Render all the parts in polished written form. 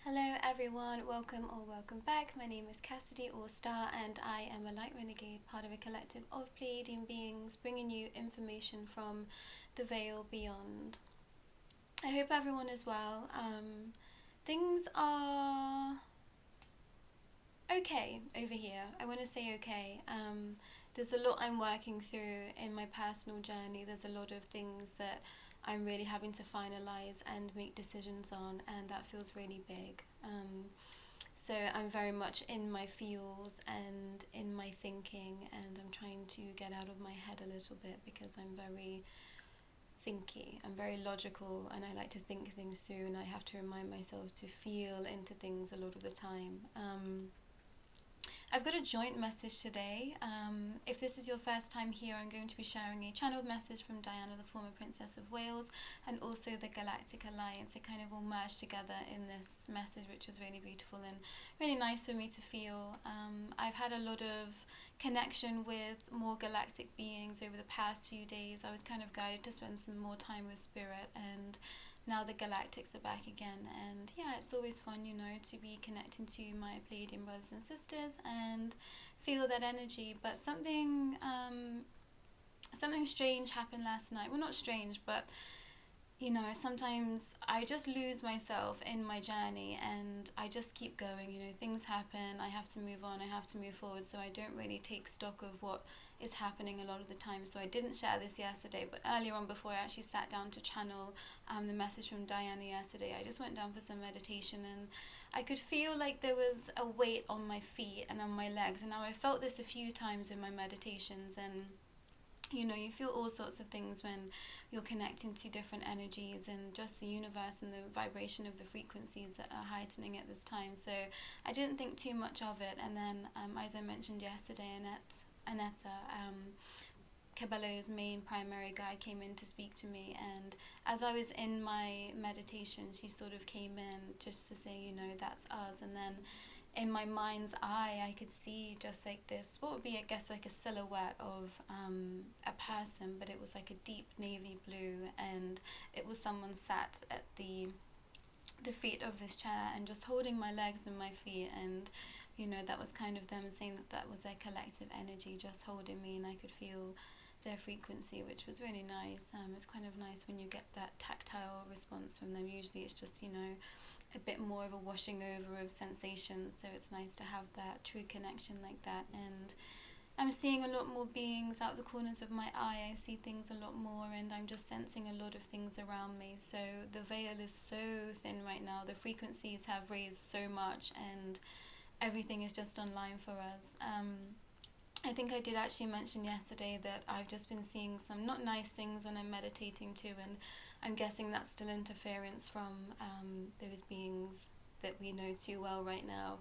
Hello everyone, welcome or welcome back. My name is Cassidy or Starr and I am a Light Renegade, part of a collective of Pleiadian beings, bringing you information from the veil beyond. I hope everyone is well. Things are okay over here. I want to say okay. There's a lot I'm working through in my personal journey. There's a lot of things that I'm really having to finalize and make decisions on, and that feels really big. So I'm very much in my feels and in my thinking, and I'm trying to get out of my head a little bit because I'm very thinky. I'm very logical and I like to think things through, and I have to remind myself to feel into things a lot of the time. I've got a joint message today. If this is your first time here, I'm going to be sharing a channeled message from Diana, the former Princess of Wales, and also the Galactic Alliance. It kind of all merged together in this message, which is really beautiful and really nice for me to feel. I've had a lot of connection with more galactic beings over the past few days. I was kind of guided to spend some more time with Spirit, and now the Galactics are back again, and yeah, it's always fun, to be connecting to my Pleiadian brothers and sisters and feel that energy. But something strange happened last night. Well, not strange, but sometimes I just lose myself in my journey and I just keep going. Things happen, I have to move on, I have to move forward, so I don't really take stock of what is happening a lot of the time. So I didn't share this yesterday, but earlier on, before I actually sat down to channel the message from Diana yesterday, I just went down for some meditation, and I could feel like there was a weight on my feet and on my legs. And now I felt this a few times in my meditations, and you feel all sorts of things when you're connecting to different energies and just the universe and the vibration of the frequencies that are heightening at this time. So I didn't think too much of it. And then, as I mentioned yesterday, Aneta, Cabello's main primary guide, came in to speak to me, and as I was in my meditation, she sort of came in just to say, that's us. And then in my mind's eye, I could see just like this, what would be, I guess, like a silhouette of a person, but it was like a deep navy blue, and it was someone sat at the feet of this chair and just holding my legs and my feet, and that was kind of them saying that was their collective energy just holding me, and I could feel their frequency, which was really nice. It's kind of nice when you get that tactile response from them. Usually it's just a bit more of a washing over of sensations, so it's nice to have that true connection like that. And I'm seeing a lot more beings out the corners of my eye. I see things a lot more, and I'm just sensing a lot of things around me. So the veil is so thin right now. The frequencies have raised so much, and everything is just online for us. I think I did actually mention yesterday that I've just been seeing some not nice things when I'm meditating too, and I'm guessing that's still interference from those beings that we know too well right now.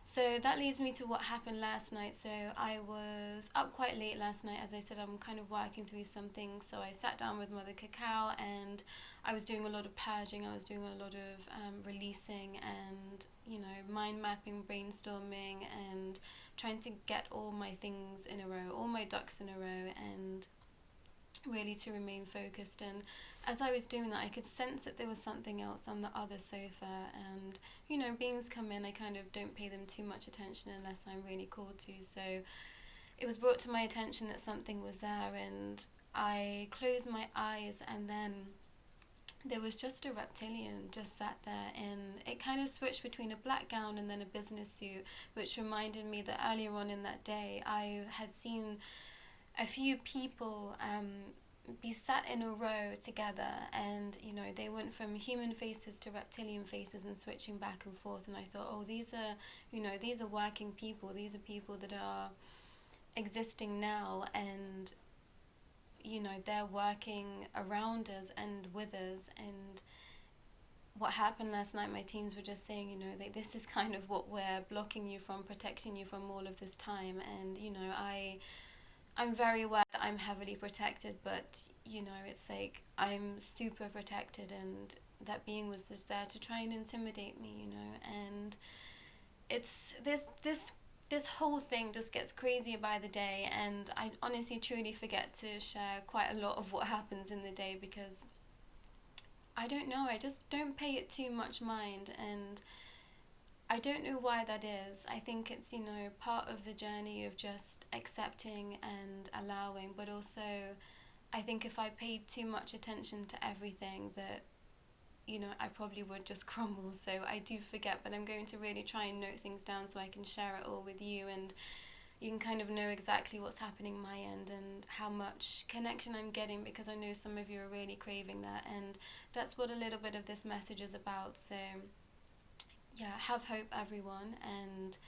So that leads me to what happened last night. So I was up quite late last night. As I said, I'm kind of working through some things. So I sat down with Mother Cacao, and I was doing a lot of purging. I was doing a lot of releasing and, mind mapping, brainstorming, and trying to get all my things in a row, all my ducks in a row, and really to remain focused. And as I was doing that, I could sense that there was something else on the other sofa, and beings come in, I kind of don't pay them too much attention unless I'm really called to. So it was brought to my attention that something was there, and I closed my eyes, and then there was just a reptilian just sat there, and it kind of switched between a black gown and then a business suit, which reminded me that earlier on in that day I had seen a few people be sat in a row together, and they went from human faces to reptilian faces and switching back and forth. And I thought, oh, these are working people. These are people that are existing now, and they're working around us and with us. And what happened last night, my teams were just saying, this is kind of what we're blocking you from, protecting you from all of this time. And I'm very aware that I'm heavily protected, but it's like I'm super protected, and that being was just there to try and intimidate me, and it's this whole thing just gets crazier by the day, and I honestly truly forget to share quite a lot of what happens in the day because I don't know, I just don't pay it too much mind. And I don't know why that is. I think it's, you know, part of the journey of just accepting and allowing, but also I think if I paid too much attention to everything, that, you know, I probably would just crumble. So I do forget, but I'm going to really try and note things down so I can share it all with you, and you can kind of know exactly what's happening my end and how much connection I'm getting, because I know some of you are really craving that, and that's what a little bit of this message is about. So yeah, have hope, everyone, and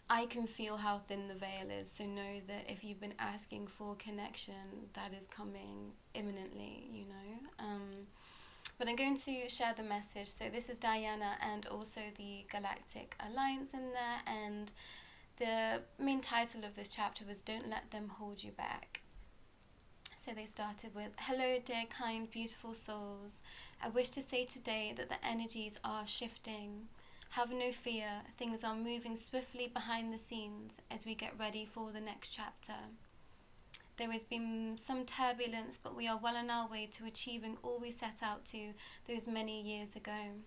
I can feel how thin the veil is, so know that if you've been asking for connection, that is coming imminently, you know. But I'm going to share the message. So this is Diana and also the Galactic Alliance in there, and the main title of this chapter was Don't Let Them Hold You Back. So they started with, hello dear, kind, beautiful souls. I wish to say today that the energies are shifting. Have no fear, things are moving swiftly behind the scenes as we get ready for the next chapter. There has been some turbulence, but we are well on our way to achieving all we set out to those many years ago.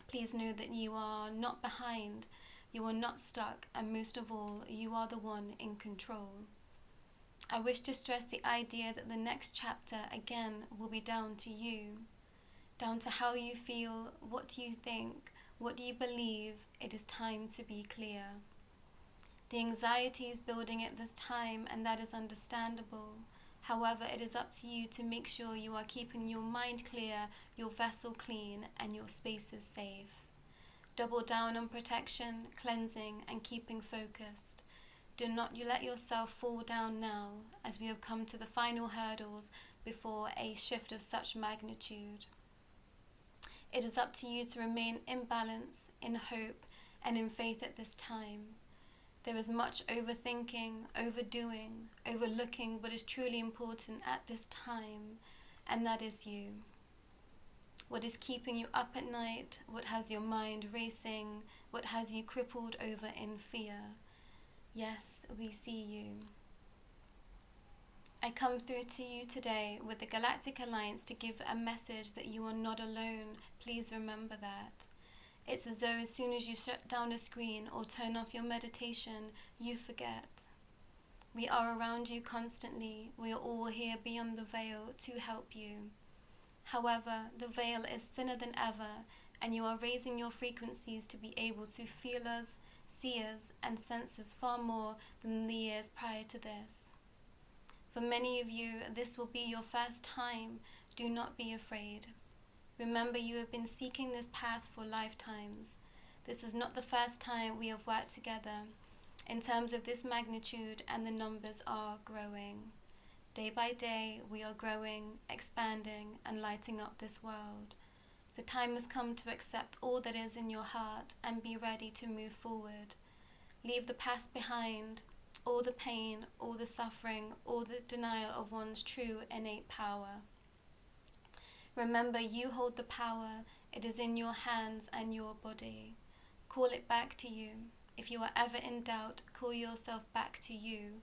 Please know that you are not behind, you are not stuck, and most of all, you are the one in control. I wish to stress the idea that the next chapter, again, will be down to you. Down to how you feel, what do you think, what do you believe. It is time to be clear. The anxiety is building at this time, and that is understandable. However, it is up to you to make sure you are keeping your mind clear, your vessel clean, and your spaces safe. Double down on protection, cleansing, and keeping focused. Do not let yourself fall down now, as we have come to the final hurdles before a shift of such magnitude. It is up to you to remain in balance, in hope, and in faith at this time. There is much overthinking, overdoing, overlooking what is truly important at this time, and that is you. What is keeping you up at night, what has your mind racing, what has you crippled over in fear. Yes, we see you. I come through to you today with the Galactic Alliance to give a message that you are not alone. Please remember that. It's as though as soon as you shut down a screen or turn off your meditation, you forget. We are around you constantly. We are all here beyond the veil to help you. However, the veil is thinner than ever, and you are raising your frequencies to be able to feel us, see us, and sense us far more than the years prior to this. For many of you, this will be your first time. Do not be afraid. Remember, you have been seeking this path for lifetimes. This is not the first time we have worked together in terms of this magnitude, and the numbers are growing. Day by day, we are growing, expanding, and lighting up this world. The time has come to accept all that is in your heart and be ready to move forward. Leave the past behind, all the pain, all the suffering, all the denial of one's true innate power. Remember, you hold the power. It is in your hands and your body. Call it back to you. If you are ever in doubt, call yourself back to you.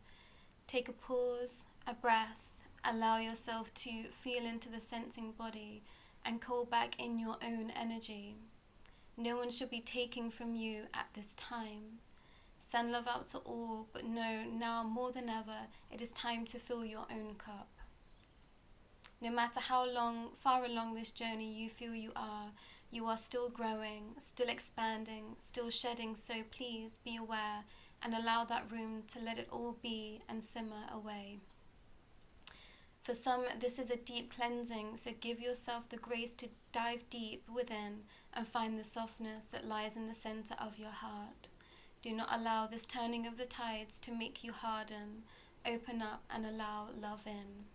Take a pause, a breath, allow yourself to feel into the sensing body, and call back in your own energy. No one should be taking from you at this time. Send love out to all, but know now more than ever, it is time to fill your own cup. No matter how far along this journey you feel you are still growing, still expanding, still shedding, so please be aware and allow that room to let it all be and simmer away. For some, this is a deep cleansing, so give yourself the grace to dive deep within and find the softness that lies in the center of your heart. Do not allow this turning of the tides to make you harden. Open up and allow love in.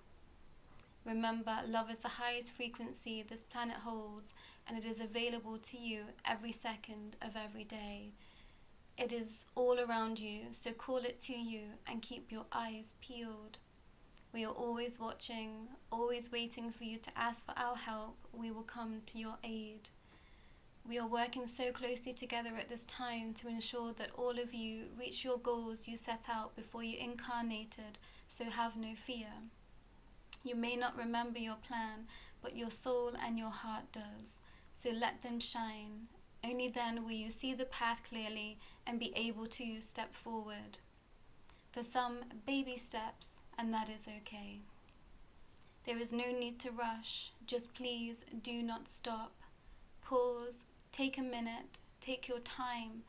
Remember, love is the highest frequency this planet holds, and it is available to you every second of every day. It is all around you, so call it to you and keep your eyes peeled. We are always watching, always waiting for you to ask for our help. We will come to your aid. We are working so closely together at this time to ensure that all of you reach your goals you set out before you incarnated, so have no fear. You may not remember your plan, but your soul and your heart does, so let them shine. Only then will you see the path clearly and be able to step forward. For some, baby steps, and that is okay. There is no need to rush, just please do not stop. Pause, take a minute, take your time.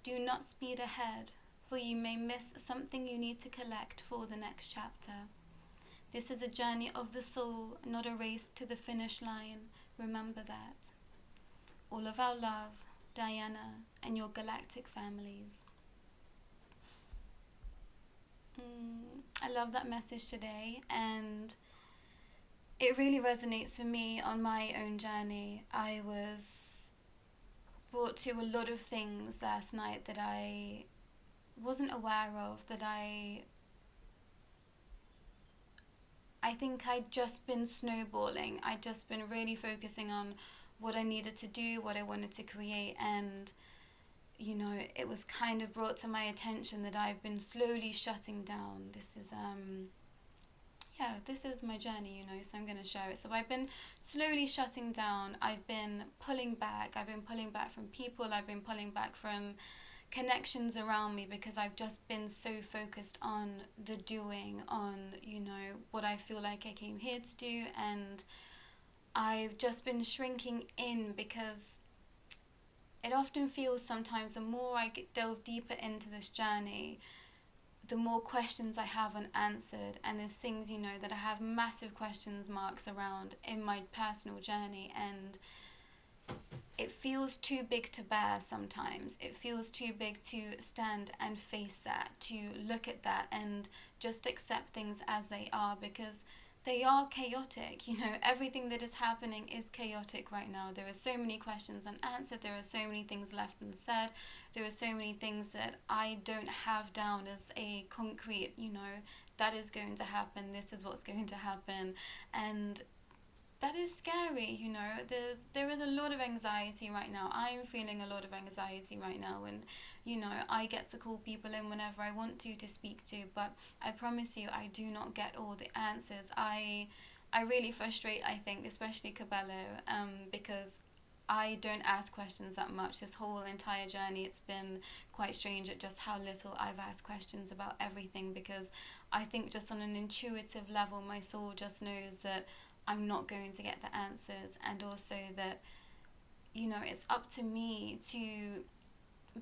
Do not speed ahead, for you may miss something you need to collect for the next chapter. This is a journey of the soul, not a race to the finish line. Remember that. All of our love, Diana, and your galactic families. I love that message today, and it really resonates for me on my own journey. I was brought to a lot of things last night that I wasn't aware of, that I think I'd just been snowballing. I'd just been really focusing on what I needed to do, what I wanted to create, and you know, it was kind of brought to my attention that I've been slowly shutting down. This is my journey, you know, so I'm going to share it. So I've been slowly shutting down. I've been pulling back. I've been pulling back from people. I've been pulling back from connections around me, because I've just been so focused on the doing, on, you know, what I feel like I came here to do. And I've just been shrinking in, because it often feels sometimes the more I delve deeper into this journey, the more questions I have unanswered, and there's things, you know, that I have massive questions marks around in my personal journey, and it feels too big to bear sometimes. It feels too big to stand and face that, to look at that and just accept things as they are, because they are chaotic. You know, everything that is happening is chaotic right now. There are so many questions unanswered. There are so many things left unsaid. There are so many things that I don't have down as a concrete, you know, that is going to happen. This is what's going to happen. And that is scary, you know. There is a lot of anxiety right now. I'm feeling a lot of anxiety right now, and you know, I get to call people in whenever I want to speak to, but I promise you, I do not get all the answers. I really frustrate, I think, especially Cabello, because I don't ask questions that much. This whole entire journey, it's been quite strange at just how little I've asked questions about everything, because I think just on an intuitive level, my soul just knows that I'm not going to get the answers, and also that, you know, it's up to me to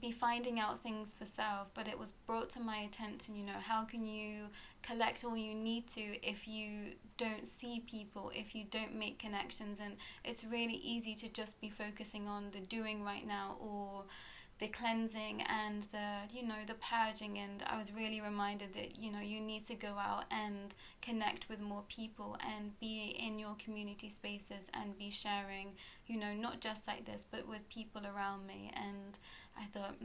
be finding out things for self. But it was brought to my attention, you know, how can you collect all you need to if you don't see people, if you don't make connections? And it's really easy to just be focusing on the doing right now, or the cleansing and the, you know, the purging. And I was really reminded that, you know, you need to go out and connect with more people and be in your community spaces and be sharing, you know, not just like this, but with people around me. And I thought,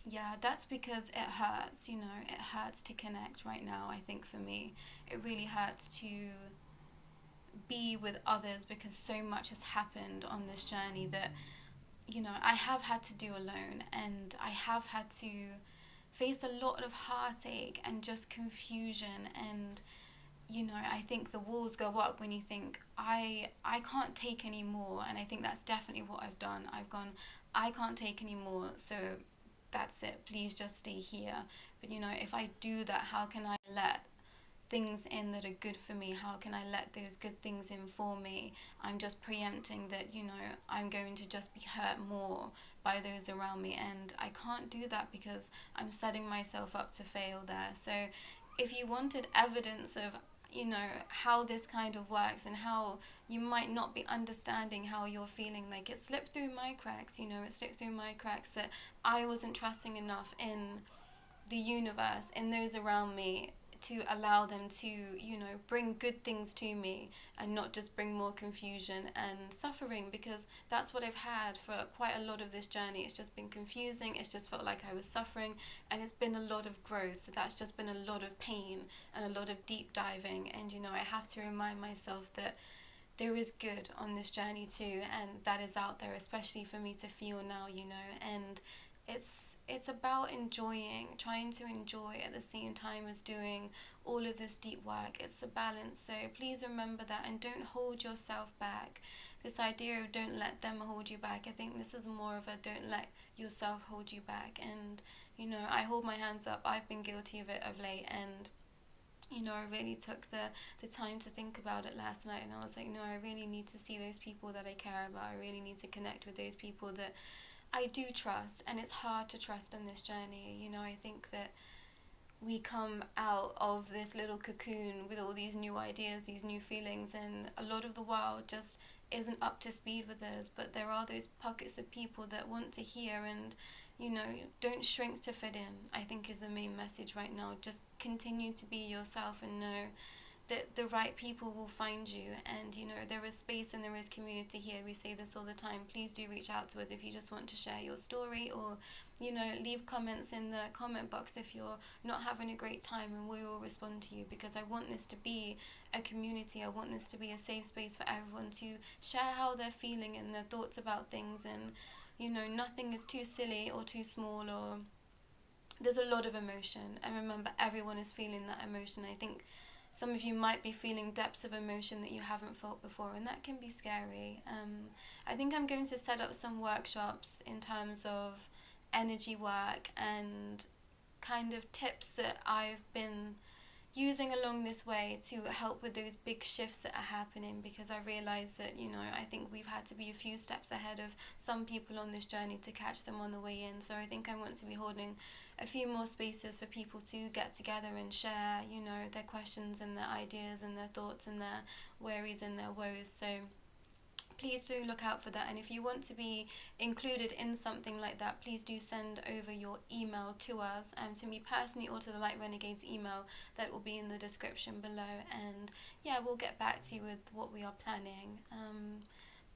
yeah, that's because it hurts, you know, it hurts to connect right now. I think for me, it really hurts to be with others, because so much has happened on this journey that, you know, I have had to do alone, and I have had to face a lot of heartache and just confusion. And, you know, I think the walls go up when you think, I can't take any more. And I think that's definitely what I've done. I've gone, I can't take any more, so that's it, please just stay here. But, you know, if I do that, how can I let things in that are good for me? How can I let those good things in for me? I'm just preempting that, you know, I'm going to just be hurt more by those around me, and I can't do that, because I'm setting myself up to fail there. So if you wanted evidence of, you know, how this kind of works, and how you might not be understanding how you're feeling, like, it slipped through my cracks, you know, it slipped through my cracks that I wasn't trusting enough in the universe, in those around me, to allow them to, you know, bring good things to me, and not just bring more confusion and suffering, because that's what I've had for quite a lot of this journey. It's just been confusing. It's just felt like I was suffering, and it's been a lot of growth. So that's just been a lot of pain and a lot of deep diving. And, you know, I have to remind myself that there is good on this journey too, and that is out there, especially for me to feel now, you know. And it's about enjoying, trying to enjoy at the same time as doing all of this deep work. It's a balance. So please remember that, and don't hold yourself back. this idea of don't let them hold you back. I think this is more of a don't let yourself hold you back. And, you know, I hold my hands up. I've been guilty of it of late, and, you know, I really took the time to think about it last night, and I was like, no, I really need to see those people that I care about. I really need to connect with those people that I do trust, and it's hard to trust on this journey. You know, I think that we come out of this little cocoon with all these new ideas, these new feelings, and a lot of the world just isn't up to speed with us, but there are those pockets of people that want to hear, and, you know, don't shrink to fit in, I think is the main message right now. Just continue to be yourself and know that the right people will find you, and, you know, there is space and there is community here. We say this all the time. Please do reach out to us if you just want to share your story, or, you know, leave comments in the comment box if you're not having a great time, and we will respond to you, because I want this to be a community. I want this to be a safe space for everyone to share how they're feeling and their thoughts about things, and, you know, nothing is too silly or too small, or there's a lot of emotion, and remember, everyone is feeling that emotion. I think some of you might be feeling depths of emotion that you haven't felt before, and that can be scary. I think I'm going to set up some workshops in terms of energy work and kind of tips that I've been using along this way to help with those big shifts that are happening, because I realize that, you know, I think we've had to be a few steps ahead of some people on this journey to catch them on the way in. So I think I want to be holding a few more spaces for people to get together and share, you know, their questions and their ideas and their thoughts and their worries and their woes. So please do look out for that, and if you want to be included in something like that, please do send over your email to us, to me personally, or to the Light Renegades email that will be in the description below, and yeah, we'll get back to you with what we are planning.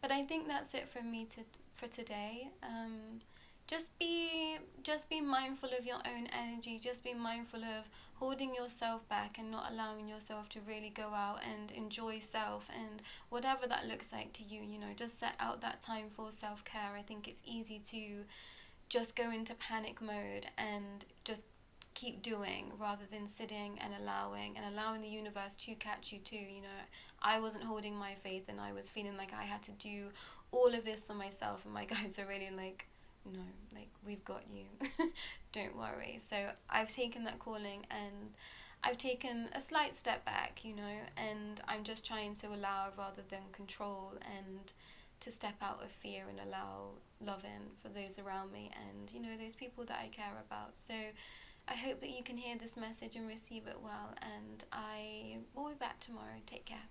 But I think that's it from me for today. Just be mindful of your own energy. Just be mindful of holding yourself back and not allowing yourself to really go out and enjoy self, and whatever that looks like to you. You know, just set out that time for self-care. I think it's easy to just go into panic mode and just keep doing, rather than sitting and allowing the universe to catch you too. You know, I wasn't holding my faith, and I was feeling like I had to do all of this for myself, and my guys are really like, no, like, we've got you. Don't worry. So I've taken that calling, and I've taken a slight step back, you know, and I'm just trying to allow rather than control, and to step out of fear and allow love in for those around me, and, you know, those people that I care about. So I hope that you can hear this message and receive it well, and I will be back tomorrow. Take care.